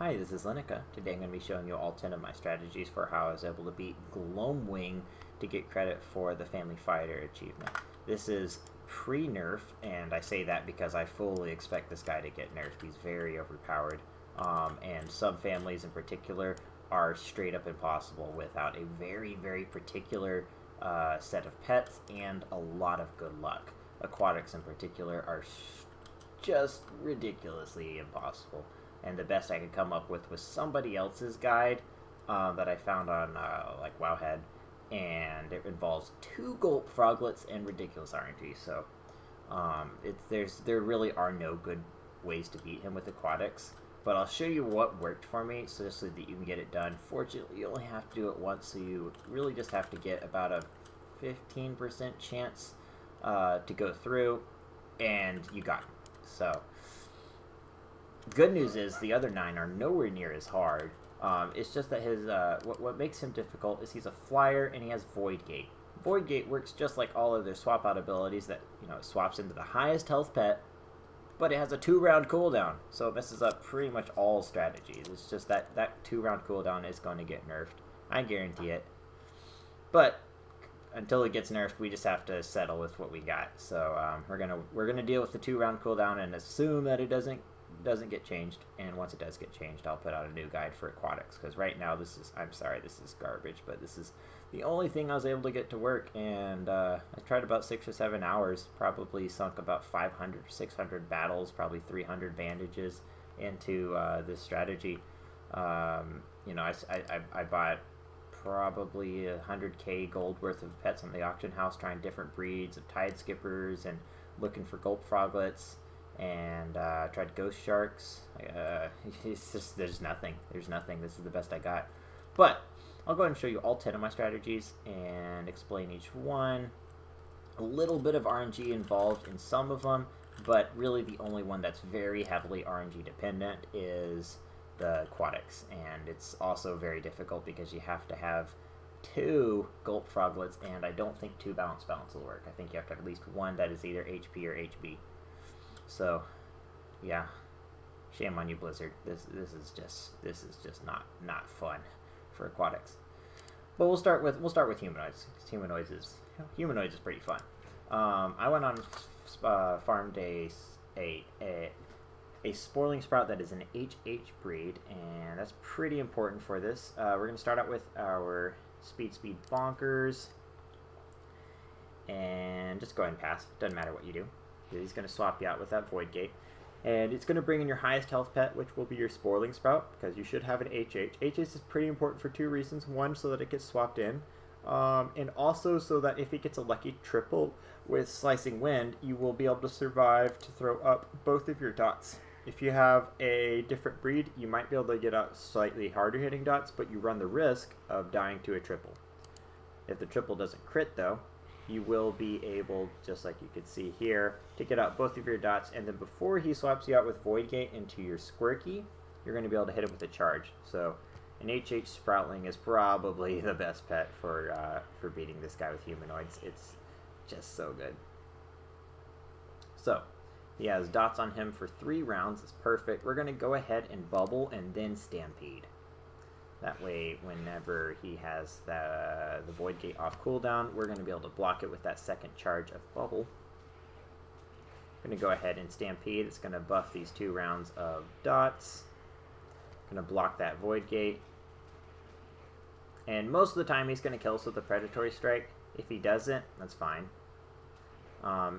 Hi, this is Linica. Today I'm going to be showing you all 10 of my strategies for how I was able to beat Gloamwing to get credit for the Family Fighter achievement. This is pre-nerf, and I say that because I fully expect this guy to get nerfed. He's very overpowered, and subfamilies in particular are straight up impossible without a very, very particular set of pets and a lot of good luck. Aquatics in particular are just ridiculously impossible. And the best I could come up with was somebody else's guide that I found on like Wowhead, and it involves 2 gulp froglets and ridiculous RNG. So there really are no good ways to beat him with aquatics, but I'll show you what worked for me so that you can get it done. Fortunately, you only have to do it once, so you really just have to get about a 15% chance to go through, and you got him. So good news is the other 9 are nowhere near as hard. It's just that his what makes him difficult is he's a flyer and he has Void Gate. Void Gate works just like all other swap out abilities that, you know, it swaps into the highest health pet, but it has a 2-round cooldown, so it messes up pretty much all strategies. It's just that 2-round cooldown is going to get nerfed. I guarantee it. But until it gets nerfed, we just have to settle with what we got. So we're gonna deal with the 2-round cooldown and assume that it doesn't get changed, and once it does get changed, I'll put out a new guide for aquatics, because right now this is garbage, but this is the only thing I was able to get to work, and I tried about 6 or 7 hours, probably sunk about 500 or 600 battles, probably 300 bandages into this strategy. You know, I bought probably 100k gold worth of pets on the auction house, trying different breeds of tide skippers and looking for gulp froglets, and tried ghost sharks. It's just there's nothing. This is the best I got, but I'll go ahead and show you all 10 of my strategies and explain each one. A little bit of RNG involved in some of them, but really the only one that's very heavily RNG dependent is the aquatics, and it's also very difficult because you have to have 2 gulp froglets, and I don't think 2 balance will work. I think you have to have at least 1 that is either HP or HB. So, yeah, shame on you, Blizzard. This is just not fun for aquatics. But we'll start with humanoids. Humanoids is pretty fun. I went on farmed a spoiling sprout that is an HH breed, and that's pretty important for this. We're gonna start out with our speed bonkers, and just go ahead and pass. Doesn't matter what you do. He's going to swap you out with that Void Gate. And it's going to bring in your highest health pet, which will be your Spoiling Sprout, because you should have an HH. HH is pretty important for 2 reasons. One, so that it gets swapped in. And also so that if it gets a lucky triple with Slicing Wind, you will be able to survive to throw up both of your dots. If you have a different breed, you might be able to get out slightly harder hitting dots, but you run the risk of dying to a triple. If the triple doesn't crit, though, you will be able, just like you can see here, to get out both of your dots, and then before he swaps you out with Void Gate into your Squirky, you're going to be able to hit him with a charge. So an HH Sproutling is probably the best pet for beating this guy with humanoids. It's just so good. So he has dots on him for 3 rounds. It's perfect. We're going to go ahead and bubble and then Stampede. That way, whenever he has the Void Gate off cooldown, we're going to be able to block it with that second charge of Bubble. I'm going to go ahead and Stampede. It's going to buff these 2 rounds of dots. Going to block that Void Gate. And most of the time, he's going to kill us with a Predatory Strike. If he doesn't, that's fine.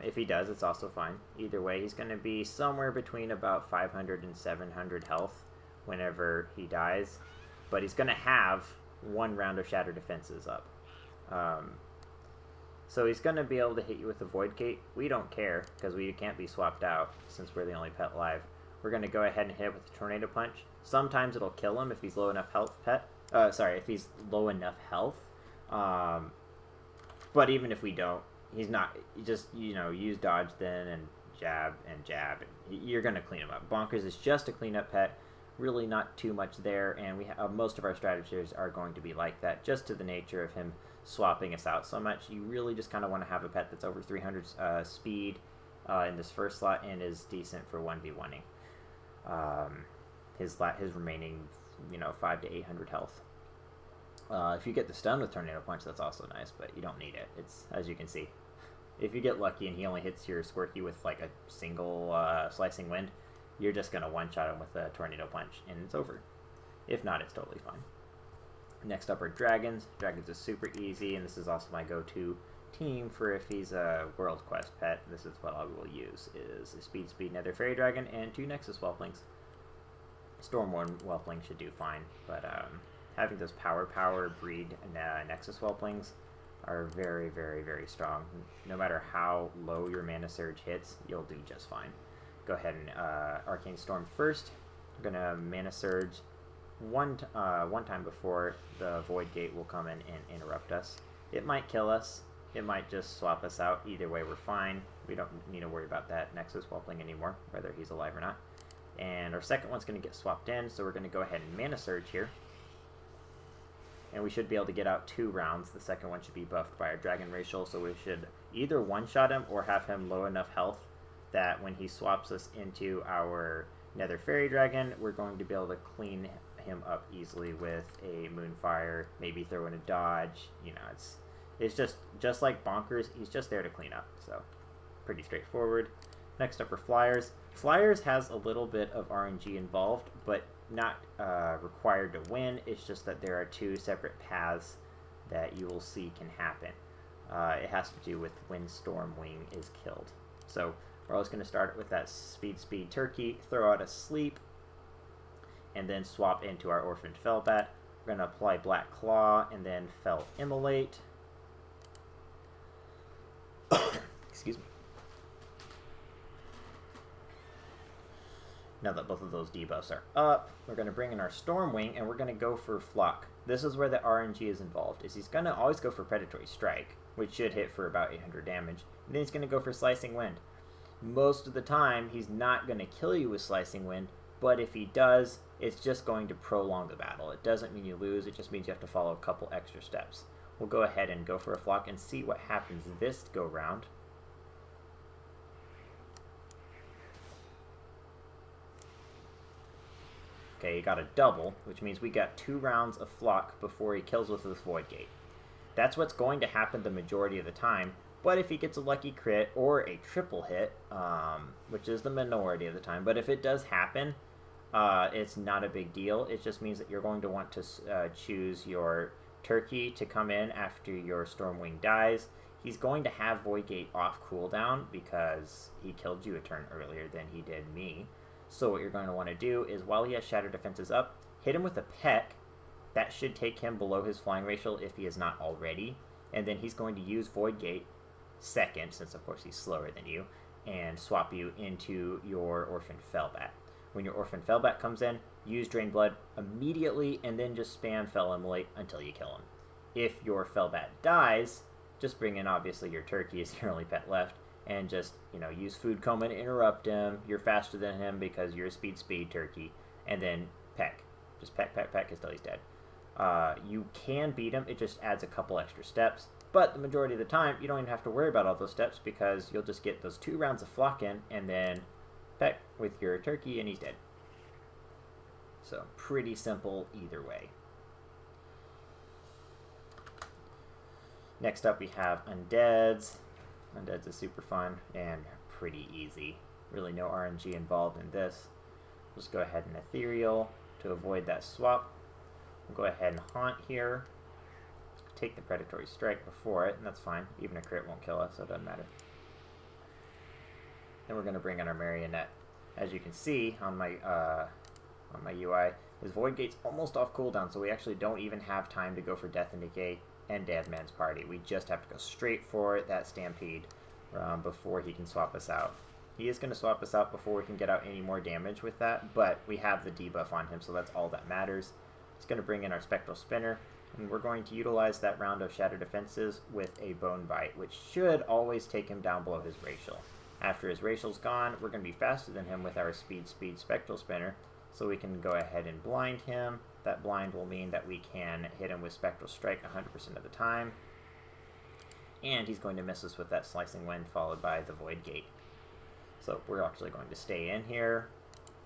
If he does, it's also fine. Either way, he's going to be somewhere between about 500 and 700 health whenever he dies. But he's going to have 1 round of Shatter Defenses up. So he's going to be able to hit you with the Void Gate. We don't care, because we can't be swapped out, since we're the only pet alive. We're going to go ahead and hit with the Tornado Punch. Sometimes it'll kill him if he's low enough health if he's low enough health. But even if we don't, he's not. You just, you know, use dodge then, and jab, and you're going to clean him up. Bonkers is just a cleanup pet. Really not too much there, and we most of our strategies are going to be like that, just to the nature of him swapping us out so much. You really just kind of want to have a pet that's over 300 speed in this first slot and is decent for 1v1ing. his remaining, 5 to 800 health. If you get the stun with Tornado Punch, that's also nice, but you don't need it. It's, as you can see, if you get lucky and he only hits your Squirky with like a single Slicing Wind, you're just going to one-shot him with a Tornado Punch, and it's over. If not, it's totally fine. Next up are Dragons. Dragons is super easy, and this is also my go-to team for if he's a World Quest pet. This is what I will use, is a Speed Nether Fairy Dragon and 2 Nexus Whelplings. Stormborn Whelpling should do fine, but having those power breed Nexus Whelplings are very, very, very strong. No matter how low your Mana Surge hits, you'll do just fine. Go ahead and Arcane Storm first. We're going to Mana Surge one time before the Void Gate will come in and interrupt us. It might kill us. It might just swap us out. Either way, we're fine. We don't need to worry about that Nexus Whelpling anymore, whether he's alive or not. And our second one's going to get swapped in, so we're going to go ahead and Mana Surge here. And we should be able to get out 2 rounds. The second one should be buffed by our Dragon Racial, so we should either one-shot him or have him low enough health that when he swaps us into our Nether Fairy Dragon, we're going to be able to clean him up easily with a Moonfire, maybe throw in a dodge. It's just like Bonkers, he's just there to clean up, so pretty straightforward. Next up are Flyers. Flyers has a little bit of RNG involved, but not required to win. It's just that there are 2 separate paths that you will see can happen. It has to do with when Stormwing is killed. So we're always going to start with that Speed Turkey, throw out a Sleep, and then swap into our Orphaned Fellbat. We're going to apply Black Claw and then Fell Immolate. Excuse me. Now that both of those debuffs are up, we're going to bring in our Stormwing, and we're going to go for Flock. This is where the RNG is involved. He's going to always go for Predatory Strike, which should hit for about 800 damage. And then he's going to go for Slicing Wind. Most of the time, he's not going to kill you with Slicing Wind, but if he does, it's just going to prolong the battle. It doesn't mean you lose, it just means you have to follow a couple extra steps. We'll go ahead and go for a Flock and see what happens this go round. Okay, he got a double, which means we got 2 rounds of Flock before he kills with this Void Gate. That's what's going to happen the majority of the time, but if he gets a lucky crit or a triple hit, which is the minority of the time, but if it does happen, it's not a big deal. It just means that you're going to want to choose your Turkey to come in after your Stormwing dies. He's going to have Void Gate off cooldown because he killed you a turn earlier than he did me. So what you're going to want to do is, while he has Shattered Defenses up, hit him with a Peck. That should take him below his Flying Racial if he is not already. And then he's going to use Void Gate second, since of course he's slower than you, and swap you into your Orphaned Fellbat. When your Orphaned Fellbat comes in, use Drain Blood immediately, and then just spam Fell Immolate until you kill him. If your Fellbat dies, just bring in obviously your Turkey as your only pet left, and just, use Food Coma to interrupt him. You're faster than him because you're a Speed Turkey. And then peck. Just peck until he's dead. You can beat him. It just adds a couple extra steps. But the majority of the time, you don't even have to worry about all those steps because you'll just get those 2 rounds of Flock in and then peck with your Turkey and he's dead. So, pretty simple either way. Next up, we have Undeads. Undeads is super fun and pretty easy. Really no RNG involved in this. Just go ahead and Ethereal to avoid that swap. We'll go ahead and Haunt here. Take the Predatory Strike before it, and that's fine. Even a crit won't kill us, so it doesn't matter. Then we're going to bring in our Marionette. As you can see on my UI, his Void Gate's almost off cooldown, so we actually don't even have time to go for Death and Decay and Deadman's Party. We just have to go straight for that Stampede before he can swap us out. He is going to swap us out before we can get out any more damage with that, but we have the debuff on him, so that's all that matters. He's going to bring in our Spectral Spinner, and we're going to utilize that round of Shattered Defenses with a Bone Bite, which should always take him down below his Racial. After his Racial's gone, we're going to be faster than him with our Speed Spectral Spinner, so we can go ahead and blind him. That blind will mean that we can hit him with Spectral Strike 100% of the time. And he's going to miss us with that Slicing Wind followed by the Void Gate. So we're actually going to stay in here.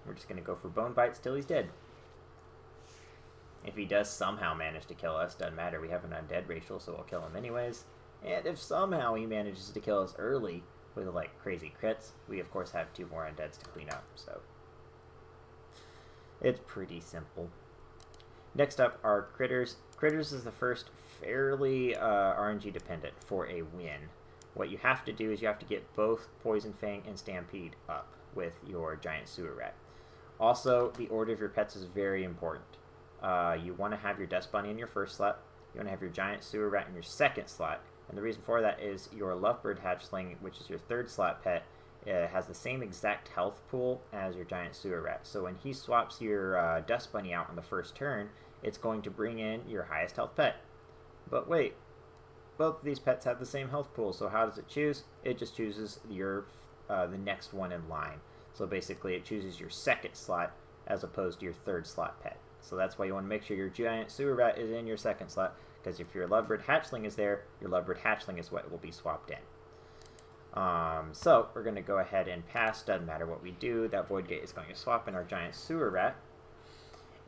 We're just going to go for bone bites till he's dead. If he does somehow manage to kill us, doesn't matter. We have an undead racial, so we'll kill him anyways. And if somehow he manages to kill us early with like crazy crits, we of course have 2 more undeads to clean up. So it's pretty simple. Next up are critters. Critters is the first fairly RNG dependent for a win. What you have to do is you have to get both Poison Fang and Stampede up with your giant sewer rat. Also, the order of your pets is very important. You want to have your dust bunny in your first slot. You want to have your giant sewer rat in your second slot. And the reason for that is your lovebird hatchling, which is your third slot pet, has the same exact health pool as your giant sewer rat. So when he swaps your dust bunny out on the first turn, it's going to bring in your highest health pet. But wait, both of these pets have the same health pool, so how does it choose? It just chooses your the next one in line. So basically it chooses your second slot as opposed to your third slot pet. So that's why you want to make sure your giant sewer rat is in your second slot, because if your lovebird hatchling is there, your lovebird hatchling is what will be swapped in. So we're going to go ahead and pass. Doesn't matter what we do, that void gate is going to swap in our giant sewer rat.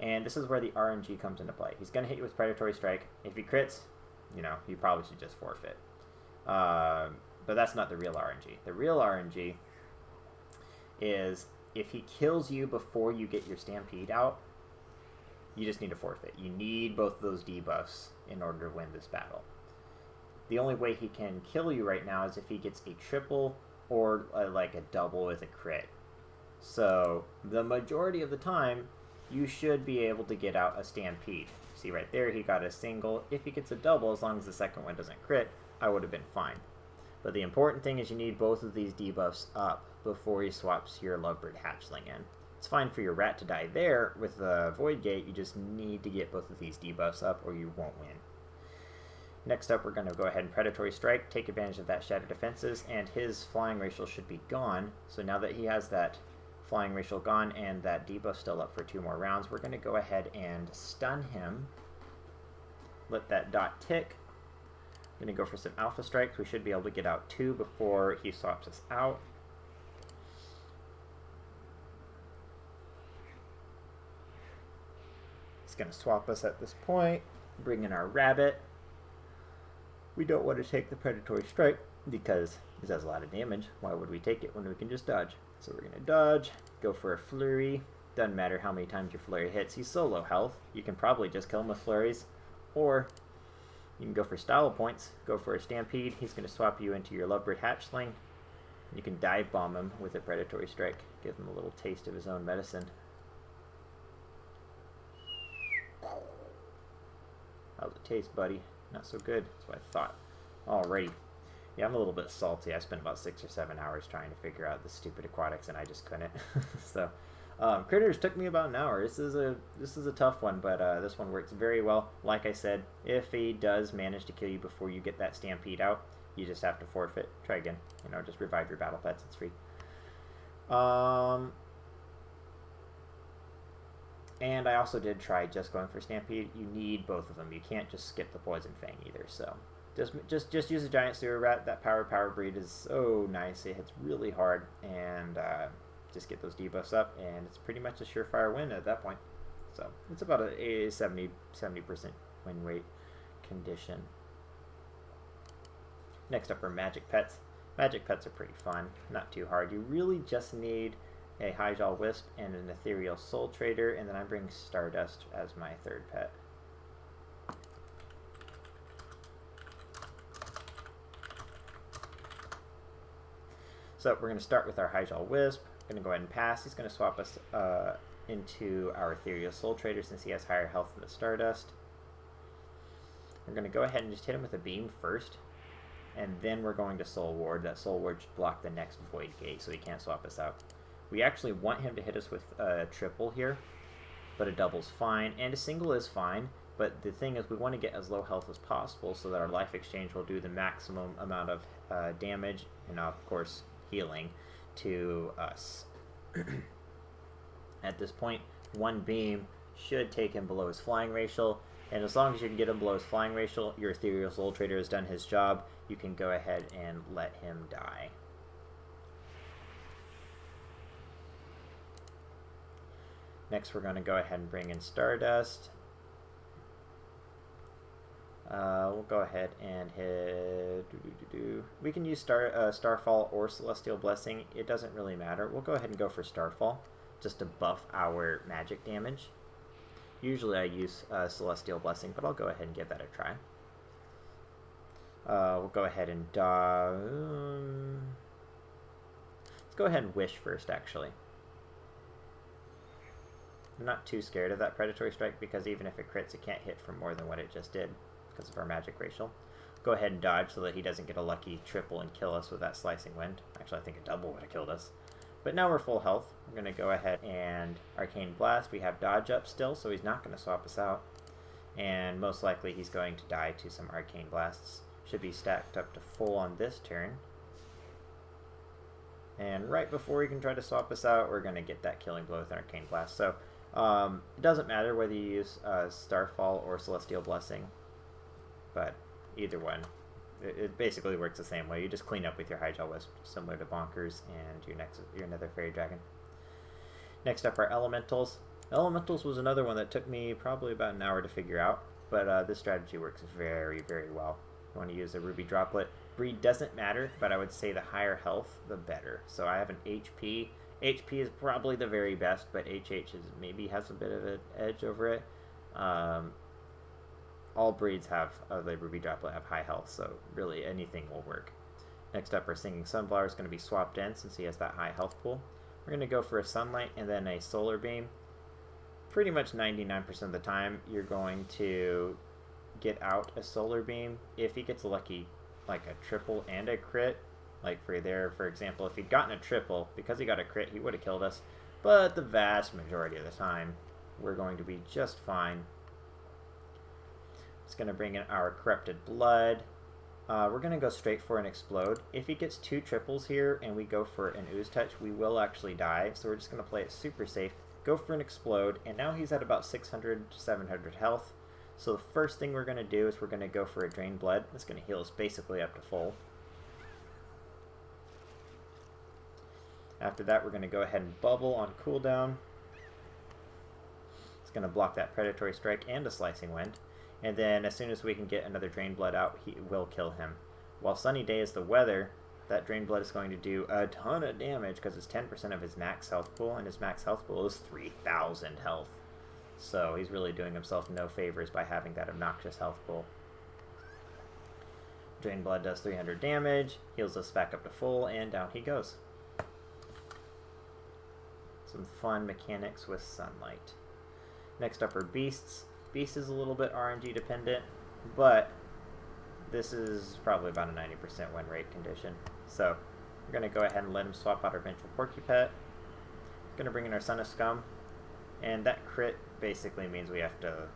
And this is where the RNG comes into play. He's going to hit you with Predatory Strike. If he crits, you know, you probably should just forfeit. But that's not the real RNG. The real RNG is if he kills you before you get your Stampede out, you just need to forfeit. You need both of those debuffs in order to win this battle. The only way he can kill you right now is if he gets a triple or like a double with a crit. So the majority of the time, you should be able to get out a Stampede. See right there, he got a single. If he gets a double, as long as the second one doesn't crit, I would have been fine. But the important thing is you need both of these debuffs up before he swaps your lovebird hatchling in. It's fine for your rat to die there with the void gate, you just need to get both of these debuffs up or you won't win. Next up, we're going to go ahead and Predatory Strike, take advantage of that Shattered Defenses, and his flying racial should be gone. So now that he has that flying racial gone and that debuff still up for 2 more rounds, we're going to go ahead and stun him. Let that dot tick. I'm going to go for some Alpha Strikes. We should be able to get out 2 before he swaps us out. He's going to swap us at this point, bring in our rabbit. We don't want to take the Predatory Strike because this does a lot of damage. Why would we take it when we can just dodge? So we're going to dodge, go for a flurry. Doesn't matter how many times your flurry hits. He's so low health, you can probably just kill him with flurries. Or you can go for style points, go for a Stampede. He's going to swap you into your lovebird hatchling. You can dive bomb him with a Predatory Strike. Give him a little taste of his own medicine. How's it taste, buddy? Not so good. That's what I thought. Alrighty. Yeah, I'm a little bit salty. I spent about 6 or 7 hours trying to figure out the stupid aquatics, and I just couldn't. So, critters took me about an hour. This is a tough one, but this one works very well. Like I said, if he does manage to kill you before you get that Stampede out, you just have to forfeit. Try again. You know, just revive your battle pets. It's free. And I also did try just going for Stampede. You need both of them. You can't just skip the Poison Fang either. So just use a giant sewer rat. That power breed is so nice. It hits really hard, and just get those debuffs up, and it's pretty much a surefire win at that point. So it's about a 70% win rate condition. Next up are magic pets. Magic pets are pretty fun, not too hard. You really just need a Highjaw Wisp and an Ethereal Soul Trader, and then I bring Stardust as my third pet. So we're going to start with our Highjaw Wisp. Going to go ahead and pass. He's going to swap us into our Ethereal Soul Trader since he has higher health than the Stardust. We're going to go ahead and just hit him with a beam first, and then we're going to Soul Ward. That Soul Ward should block the next Void Gate so he can't swap us out. We actually want him to hit us with a triple here, but a double's fine, and a single is fine, but the thing is we want to get as low health as possible so that our life exchange will do the maximum amount of damage, and of course healing, to us. At this point, one beam should take him below his flying racial, and as long as you can get him below his flying racial, your Ethereal Soul Trader has done his job. You can go ahead and let him die. Next, we're going to go ahead and bring in Stardust. We'll go ahead and hit... We can use Starfall or Celestial Blessing. It doesn't really matter. We'll go ahead and go for Starfall, just to buff our magic damage. Usually I use Celestial Blessing, but I'll go ahead and give that a try. We'll go ahead and... let's go ahead and Wish first, actually. I'm not too scared of that Predatory Strike, because even if it crits, it can't hit for more than what it just did, because of our magic racial. Go ahead and dodge so that he doesn't get a lucky triple and kill us with that Slicing Wind. Actually, I think a double would have killed us. But now we're full health. We're going to go ahead and Arcane Blast. We have dodge up still, so he's not going to swap us out. And most likely he's going to die to some Arcane Blasts. Should be stacked up to full on this turn. And right before he can try to swap us out, we're going to get that killing blow with an Arcane Blast. So it doesn't matter whether you use Starfall or Celestial Blessing, but either one. It basically works the same way. You just clean up with your Hydrail Wisp, similar to Bonkers and your Nether Fairy Dragon. Next up are Elementals. Elementals was another one that took me probably about an hour to figure out, but this strategy works very, very well. You want to use a Ruby Droplet. Breed doesn't matter, but I would say the higher health, the better. So I have an HP. HP is probably the very best, but HH maybe has a bit of an edge over it. All breeds have the Ruby Droplet have high health, so really anything will work. Next up, our Singing Sunflower is going to be swapped in since he has that high health pool. We're going to go for a Sunlight and then a Solar Beam. Pretty much 99% of the time, you're going to get out a Solar Beam. If he gets lucky, like a triple and a crit, like for example, if he'd gotten a triple, because he got a crit, he would have killed us. But the vast majority of the time, we're going to be just fine. It's going to bring in our Corrupted Blood. We're going to go straight for an Explode. If he gets 2 triples here and we go for an Ooze Touch, we will actually die. So we're just going to play it super safe. Go for an Explode, and now he's at about 600 to 700 health. So the first thing we're going to do is we're going to go for a Drain Blood. That's going to heal us basically up to full. After that, we're going to go ahead and Bubble on cooldown. It's going to block that Predatory Strike and a Slicing Wind. And then as soon as we can get another Drain Blood out, he will kill him. While Sunny Day is the weather, that Drain Blood is going to do a ton of damage because it's 10% of his max health pool, and his max health pool is 3,000 health. So he's really doing himself no favors by having that obnoxious health pool. Drain Blood does 300 damage, heals us back up to full, and down he goes. Some fun mechanics with Sunlight. Next up are Beasts. Beast is a little bit RNG dependent, but this is probably about a 90% win rate condition. So we're going to go ahead and let him swap out our Vengeful Porcupet. We're going to bring in our Son of Scum, and that crit basically means we have to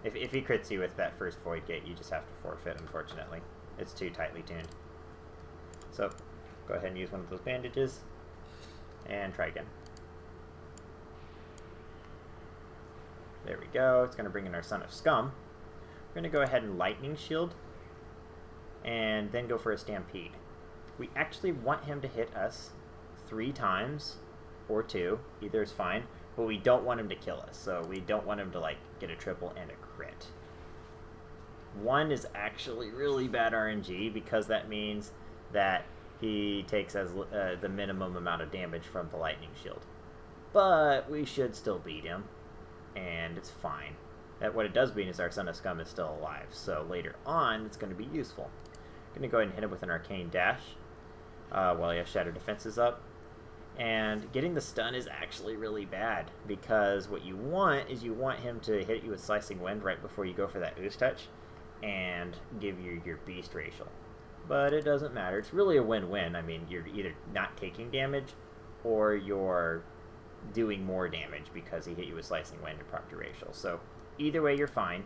if he crits you with that first Void Gate, you just have to forfeit, unfortunately. It's too tightly tuned. So go ahead and use one of those bandages and try again. There we go. It's going to bring in our Son of Scum. We're going to go ahead and Lightning Shield and then go for a Stampede. We actually want him to hit us 3 times or 2. Either is fine, but we don't want him to kill us. So we don't want him to like get a triple and a crit. 1 is actually really bad RNG because that means that he takes as the minimum amount of damage from the Lightning Shield. But we should still beat him, and it's fine. What it does mean is our Son of Scum is still alive, so later on it's going to be useful. I'm going to go ahead and hit him with an Arcane Dash while he has Shatter Defenses up. And getting the stun is actually really bad, because what you want is you want him to hit you with Slicing Wind right before you go for that Ooze Touch and give you your Beast Racial. But it doesn't matter. It's really a win-win. I mean, you're either not taking damage or you're doing more damage because he hit you with Slicing Wind and proc your Racial. So either way, you're fine.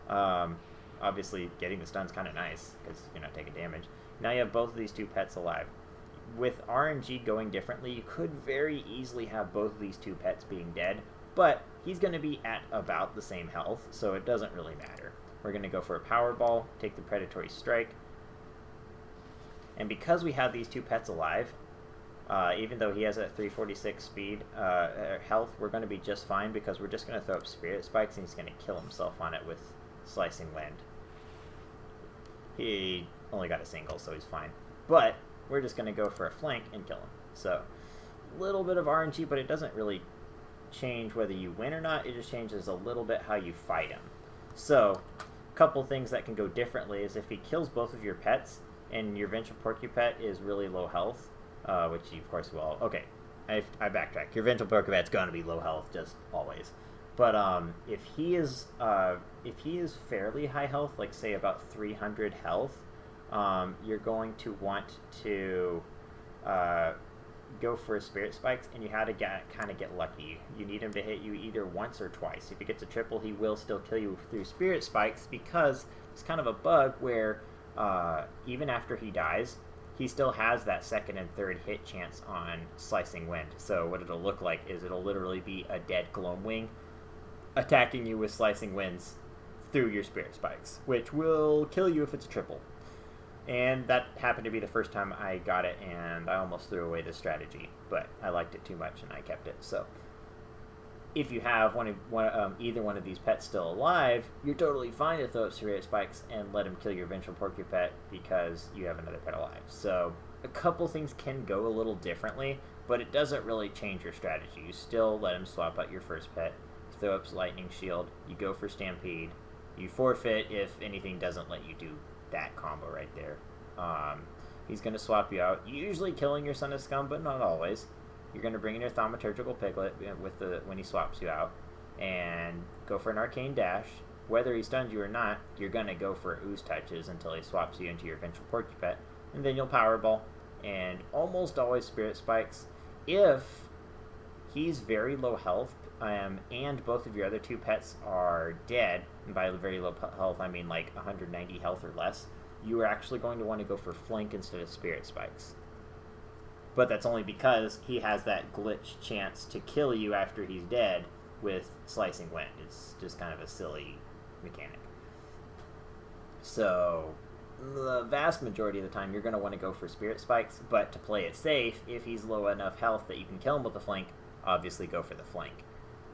Obviously, getting the stun's kind of nice because you're not taking damage. Now you have both of these 2 pets alive. With RNG going differently, you could very easily have both of these 2 pets being dead, but he's going to be at about the same health, so it doesn't really matter. We're going to go for a Powerball, take the Predatory Strike, and because we have these 2 pets alive, Even though he has a 346 speed health, we're going to be just fine because we're just going to throw up Spirit Spikes and he's going to kill himself on it with Slicing Wind. He only got a single, so he's fine. But we're just going to go for a flank and kill him. So, a little bit of RNG, but it doesn't really change whether you win or not. It just changes a little bit how you fight him. So, a couple things that can go differently is if he kills both of your pets and your Vengeful Porcupet is really low health, which you, of course, will. Okay, I backtrack. Your Vengeful Porcupet's going to be low health, just always. But if he is fairly high health, like say about 300 health, you're going to want to go for Spirit Spikes, and you have to kind of get lucky. You need him to hit you either once or twice. If he gets a triple, he will still kill you through Spirit Spikes because it's kind of a bug where even after he dies, he still has that second and third hit chance on Slicing Wind. So what it'll look like is it'll literally be a dead Gloamwing attacking you with Slicing Winds through your Spirit Spikes, which will kill you if it's a triple. And that happened to be the first time I got it, and I almost threw away the strategy, but I liked it too much and I kept it. So if you have either one of these pets still alive, you're totally fine to throw up Spirit Spikes and let him kill your Vengeful Porcupet because you have another pet alive. So a couple things can go a little differently, but it doesn't really change your strategy. You still let him swap out your first pet, throw up Lightning Shield, you go for Stampede, you forfeit if anything doesn't let you do that combo right there. He's going to swap you out, usually killing your Son of Scum, but not always. You're going to bring in your Thaumaturgical Piglet when he swaps you out, and go for an Arcane Dash. Whether he stuns you or not, you're going to go for Ooze Touches until he swaps you into your Vengeful Porcupet, and then you'll Powerball, and almost always Spirit Spikes. If he's very low health, and both of your other two pets are dead, and by very low health I mean like 190 health or less, you are actually going to want to go for Flank instead of Spirit Spikes. But that's only because he has that glitch chance to kill you after he's dead with Slicing Wind. It's just kind of a silly mechanic. So the vast majority of the time you're going to want to go for Spirit Spikes, but to play it safe, if he's low enough health that you can kill him with a flank, obviously go for the flank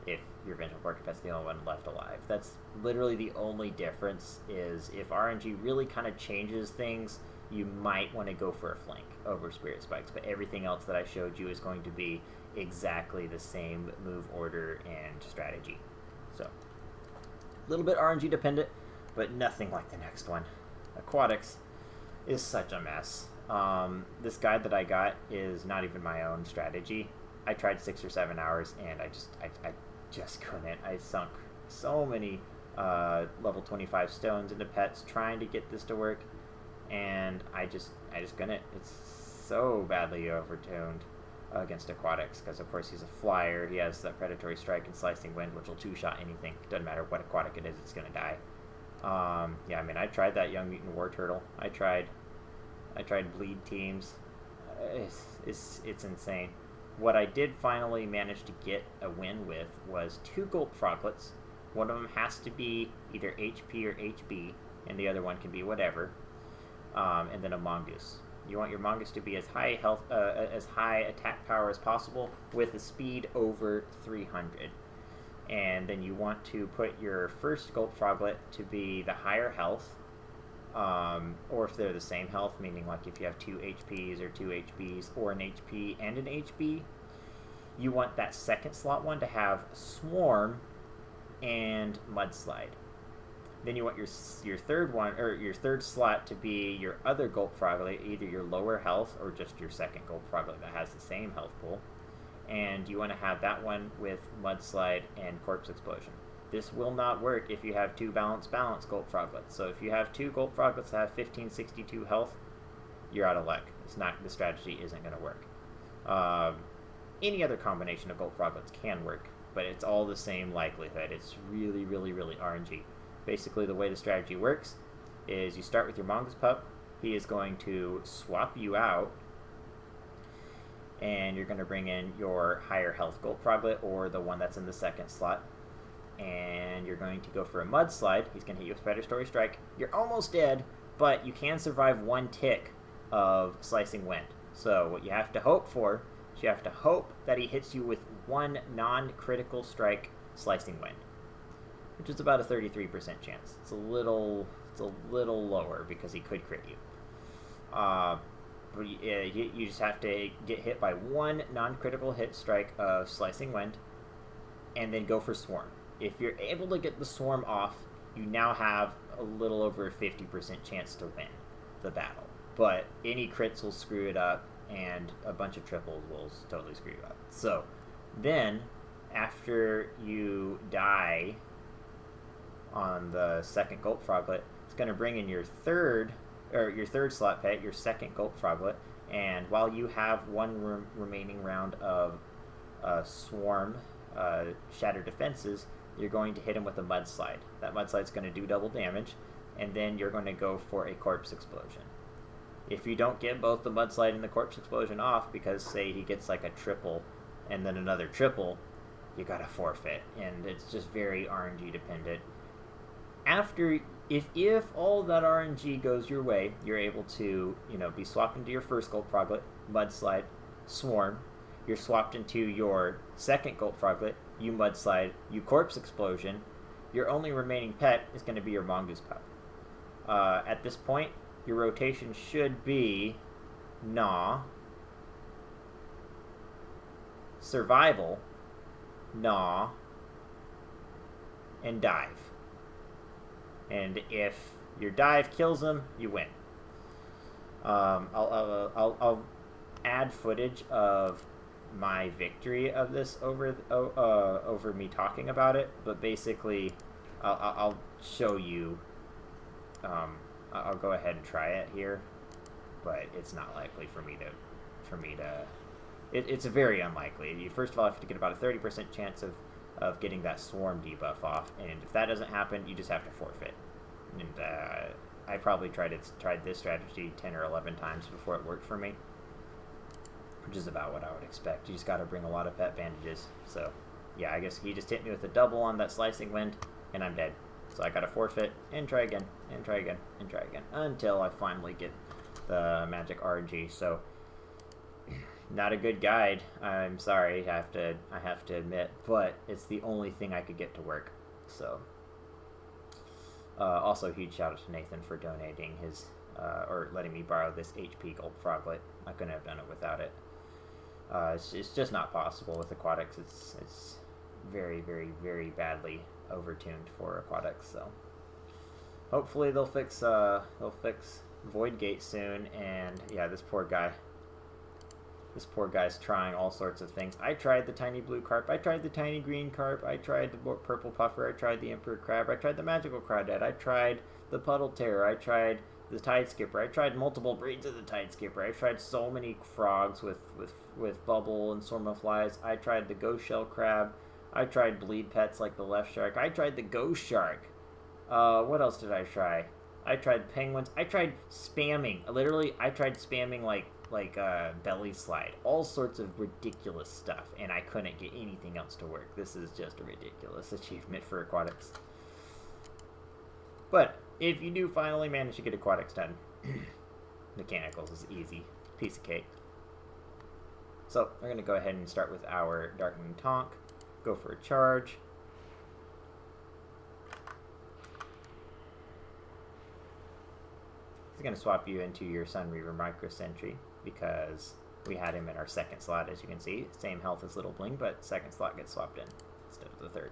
if your Vengeful Porcupet's the only one left alive. That's literally the only difference, is if RNG really kind of changes things, you might want to go for a flank over Spirit Spikes, but everything else that I showed you is going to be exactly the same move order and strategy. So, a little bit RNG dependent, but nothing like the next one. Aquatics is such a mess. This guide that I got is not even my own strategy. I tried 6 or 7 hours, and I just couldn't. I sunk so many level 25 stones into pets trying to get this to work, and I just couldn't. It's so badly overtuned against Aquatics, because of course he's a flyer. He has that Predatory Strike and Slicing Wind, which will two-shot anything. Doesn't matter what Aquatic it is, it's gonna die. Yeah, I mean, I tried that Young Mutant War Turtle. I tried Bleed Teams. It's insane. What I did finally manage to get a win with was 2 Gulp Froglets. One of them has to be either HP or HB, and the other one can be whatever. And then a Mongoose. You want your Mongoose to be as high attack power as possible with a speed over 300. And then you want to put your first Gulp Froglet to be the higher health, or if they're the same health, meaning like if you have 2 HPs or 2 HBs or an HP and an HB, you want that second slot one to have Swarm and Mudslide. Then you want your third one, or your third slot, to be your other Gulp Froglet, either your lower health or just your second Gulp Froglet that has the same health pool. And you want to have that one with Mudslide and Corpse Explosion. This will not work if you have 2 balanced Gulp Froglets. So if you have 2 Gulp Froglets that have 1562 health, you're out of luck. It's not, the strategy isn't going to work. Any other combination of Gulp Froglets can work, but it's all the same likelihood. It's really, really, really RNG. Basically, the way the strategy works is you start with your Mongoose Pup. He is going to swap you out, and you're going to bring in your higher health Gulp Froglet, or the one that's in the second slot. And you're going to go for a Mudslide. He's going to hit you with Predatory Strike. You're almost dead, but you can survive 1 tick of Slicing Wind. So what you have to hope for is you have to hope that he hits you with one non-critical strike slicing wind, which is about a 33% chance. It's a little lower because he could crit you. But you just have to get hit by one non-critical hit strike of slicing wind, and then go for swarm. If you're able to get the swarm off, you now have a little over a 50% chance to win the battle. But any crits will screw it up, and a bunch of triples will totally screw you up. So then, after you die on the second Gulp Froglet, it's going to bring in your third slot pet, your second Gulp Froglet, and while you have one remaining round of Swarm Shattered Defenses, you're going to hit him with a Mudslide. That Mudslide's going to do double damage, and then you're going to go for a Corpse Explosion. If you don't get both the Mudslide and the Corpse Explosion off, because say he gets like a triple and then another triple, you gotta forfeit, and it's just very RNG dependent. If all that RNG goes your way, you're able to, be swapped into your first Gulp Froglet, Mudslide, Swarm. You're swapped into your second Gulp Froglet, you Mudslide, you Corpse Explosion. Your only remaining pet is going to be your Mongoose Pup. At this point, your rotation should be Gnaw, Survival, Gnaw, and Dive. And if your dive kills him, you win. I'll add footage of my victory of this over me talking about it, but basically, I'll show you. I'll go ahead and try it here, but it's not likely for me to. It's very unlikely. You first of all have to get about a 30% chance of getting that swarm debuff off, and if that doesn't happen, you just have to forfeit. And I probably tried this strategy 10 or 11 times before it worked for me, which is about what I would expect. You just got to bring a lot of pet bandages. So yeah, I guess he just hit me with a double on that slicing wind, and I'm dead. So I got to forfeit and try again and try again and try again until I finally get the magic RNG. So not a good guide. I'm sorry, I have to admit, but it's the only thing I could get to work. So also huge shout out to Nathan for donating his or letting me borrow this HP Gulp Froglet. I couldn't have done it without it. It's just not possible with Aquatics. It's very, very, very badly overtuned for Aquatics. So hopefully they'll fix Void Gate soon. And yeah, this poor guy's trying all sorts of things. I tried the tiny blue carp. I tried the tiny green carp. I tried the purple puffer. I tried the emperor crab. I tried the magical crawdad. I tried the puddle terror. I tried the tide skipper. I tried multiple breeds of the tide skipper. I tried so many frogs with bubble and swarm of flies. I tried the ghost shell crab. I tried bleed pets like the left shark. I tried the ghost shark. What else did I try? I tried penguins. I tried spamming. Literally, I tried spamming like belly slide, all sorts of ridiculous stuff, and I couldn't get anything else to work. This is just a ridiculous achievement for Aquatics. But if you do finally manage to get Aquatics done, mechanicals is easy, piece of cake. So we're going to go ahead and start with our Darkening Tonk, go for a charge. It's going to swap you into your Sunreaver Micro Sentry, because we had him in our second slot, as you can see. Same health as Little Bling, but second slot gets swapped in instead of the third.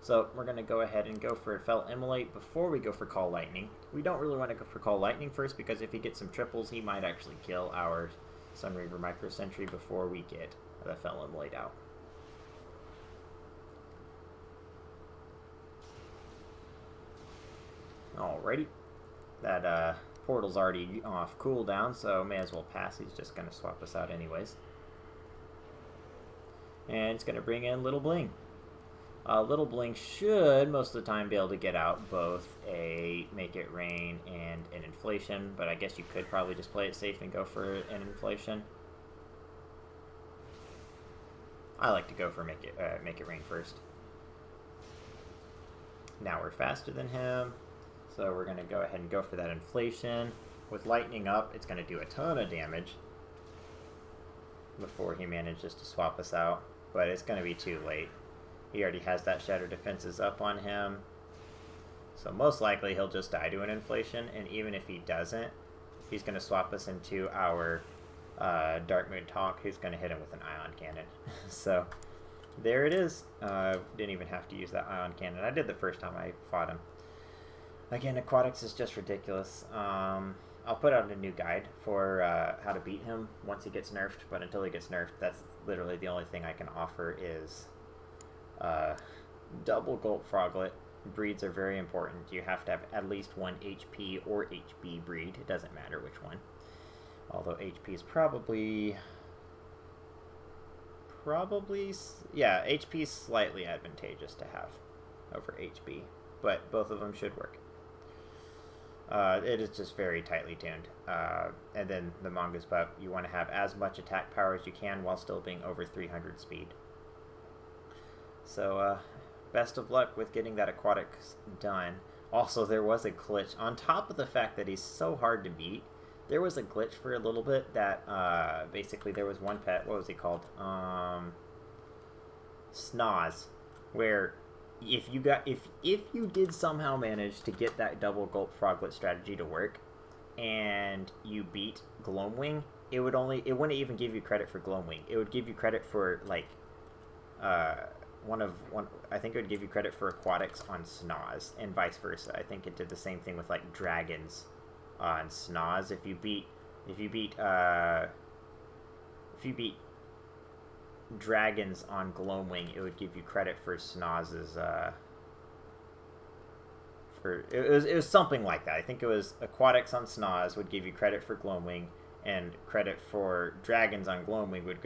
So we're going to go ahead and go for Fel Immolate before we go for Call Lightning. We don't really want to go for Call Lightning first, because if he gets some triples, he might actually kill our Sunreaver Micro Sentry before we get the Fel Immolate out. Alrighty. That portal's already off cooldown, so may as well pass. He's just going to swap us out anyways. And it's going to bring in Little Bling. Little Bling should most of the time be able to get out both a Make It Rain and an Inflation, but I guess you could probably just play it safe and go for an Inflation. I like to go for Make It Rain first. Now we're faster than him. So we're going to go ahead and go for that Inflation. With Lightning up, it's going to do a ton of damage. before he manages to swap us out, but it's going to be too late. He already has that Shatter Defenses up on him, so most likely he'll just die to an inflation, and even if he doesn't, he's going to swap us into our Dark Moon Talk, who's going to hit him with an Ion Cannon. So there it is. Didn't even have to use that Ion Cannon. I did the first time I fought him. Again, Aquatics is just ridiculous. I'll put out a new guide for how to beat him once he gets nerfed, but until he gets nerfed, that's literally the only thing I can offer is double Gulp Froglet. Breeds are very important. You have to have at least one HP or HB breed. It doesn't matter which one. Although HP is probably, yeah, HP is slightly advantageous to have over HB, but both of them should work. It is just very tightly tuned. And then the Mongoose Pup, you want to have as much attack power as you can while still being over 300 speed. So, best of luck with getting that Aquatics done. Also, there was a glitch. On top of the fact that he's so hard to beat, there was a glitch for a little bit that, basically there was one pet, what was he called? Snoz, where if you did somehow manage to get that double Gulp Froglet strategy to work, and you beat Gloamwing, it wouldn't even give you credit for Gloamwing. It would give you credit for, like, I think it would give you credit for Aquatics on Snoz, and vice versa. I think it did the same thing with, like, Dragons on Snoz. If you beat Dragons on Gloamwing, it would give you credit for Snoz's, it was something like that. I think it was Aquatics on Snoz would give you credit for Gloamwing, and credit for Dragons on Gloamwing would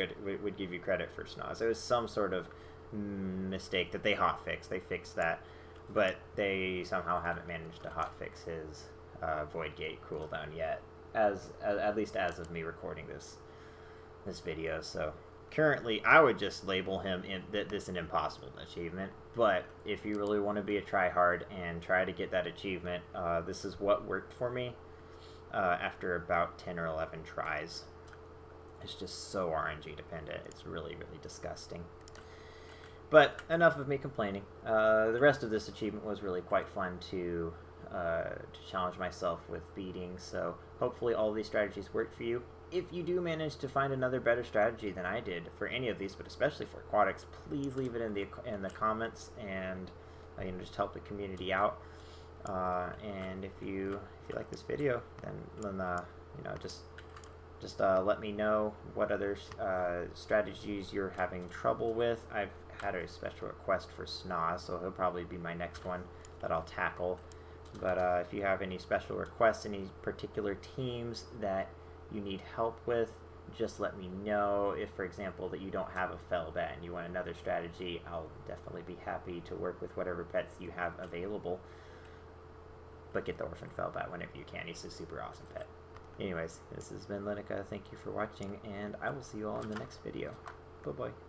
give you credit for Snoz. It was some sort of mistake that they hotfixed. They fixed that, but they somehow haven't managed to hotfix his Void Gate cooldown yet, at least as of me recording this video. So currently, I would just label him this an impossible achievement. But if you really want to be a tryhard and try to get that achievement, this is what worked for me after about 10 or 11 tries. It's just so RNG dependent. It's really, really disgusting. But enough of me complaining. The rest of this achievement was really quite fun to challenge myself with beating. So hopefully all these strategies work for you. If you do manage to find another better strategy than I did for any of these, but especially for Aquatics, please leave it in the comments, and just help the community out. And if you like this video, then just let me know what other strategies you're having trouble with. I've had a special request for Snoz, so he'll probably be my next one that I'll tackle. But if you have any special requests, any particular teams that you need help with, just let me know. If, for example, that you don't have a Fellbat and you want another strategy, I'll definitely be happy to work with whatever pets you have available. But get the Orphan Fellbat whenever you can. He's a super awesome pet. Anyways, this has been Linica. Thank you for watching, and I will see you all in the next video. Bye-bye.